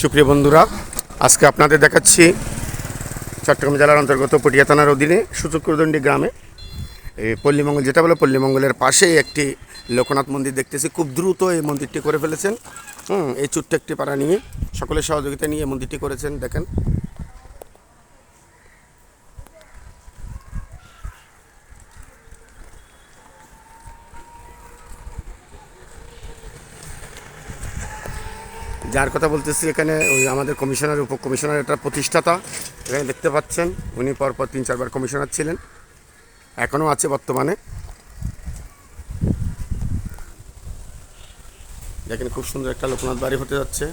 সুপ্রিয় বন্ধুরা, আজকে আপনাদের দেখাচ্ছি চট্টগ্রাম জেলার অন্তর্গত পটিয়া থানার অধীনে সূচক্রদণ্ডী গ্রামে পল্লীমঙ্গল, যেটা বলে পল্লীমঙ্গলের পাশেই একটি লোকনাথ মন্দির দেখতেছি। খুব দ্রুত এই মন্দিরটি করে ফেলেছেন। এই ছোট্ট একটি পাড়া নিয়ে সকলের সহযোগিতা নিয়ে মন্দিরটি করেছেন। দেখেন, যার কথা বলতেছি এখানে ওই আমাদের কমিশনার, উপকমিশনার, এটা প্রতিষ্ঠাতা। এখানে দেখতে পাচ্ছেন উনি পরপর 3-4 বার কমিশনার ছিলেন, এখনও আছে বর্তমানে। দেখেন, খুব সুন্দর একটা লোকনাথ বাড়ি হতে যাচ্ছে।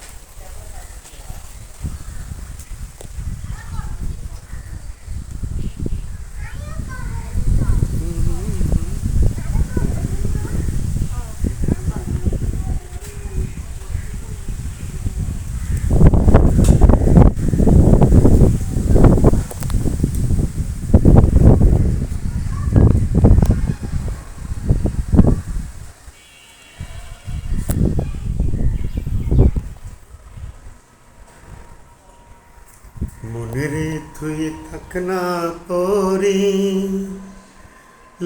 মনেরে তুই থাক না পরে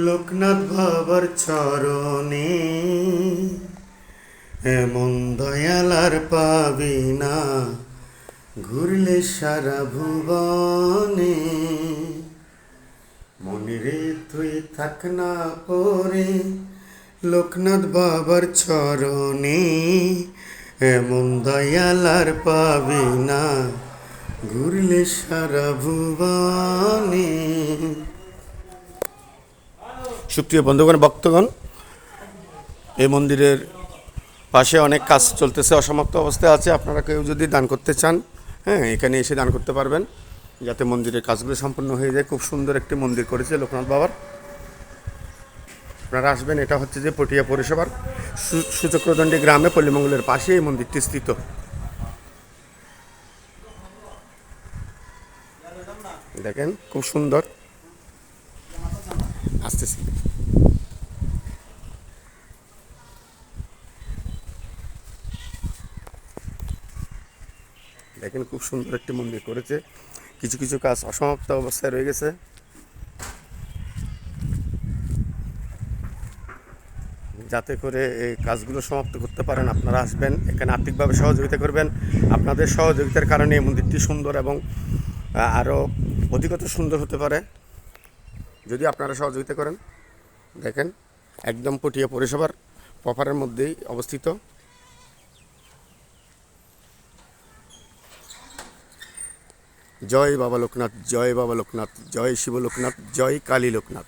লোকনাথ বাবার চরণে, এমন দয়াল আর পাবি না ঘুরলে সারা ভুবনে। মনেরে তুই থাক না পরে লোকনাথ বাবার চরণে, এমন দয়াল আর পাবি না ঘুরলে সারা ভুবনে। সুপ্রিয় বন্ধুগণ, ভক্তগণ, এই মন্দিরের পাশে অনেক কাজ চলতেছে, অসমাপ্ত অবস্থায় আছে। আপনারা কেউ যদি দান করতে চান, এখানে এসে দান করতে পারবেন, যাতে মন্দিরের কাজগুলো সম্পূর্ণ হয়ে যায়। খুব সুন্দর একটি মন্দির করেছে লোকনাথ বাবার। আপনারা আসবেন। এটা হচ্ছে যে পটিয়া পৌরসভার সূচক্রদণ্ডী গ্রামে পল্লীমঙ্গলের পাশে এই মন্দিরটি স্থিত। দেখেন, খুব সুন্দর। আসতেছি। দেখেন, খুব সুন্দর একটি মন্দির করেছে। কিছু কিছু কাজ অসমাপ্ত অবস্থায় রয়ে গেছে। যাতে করে এই কাজগুলো সমাপ্ত করতে পারেন, আপনারা আসবেন, এখানে আর্থিকভাবে সহযোগিতা করবেন। আপনাদের সহযোগিতার কারণে এই মন্দিরটি সুন্দর এবং আরও অধিকতর সুন্দর হতে পারে যদি আপনারা সহযোগিতা করেন। দেখেন, একদম পটিয়া পৌরসভার প্রপারের মধ্যেই অবস্থিত। জয় বাবা লোকনাথ, জয় বাবা লোকনাথ, জয় শিব লোকনাথ, জয় কালী লোকনাথ।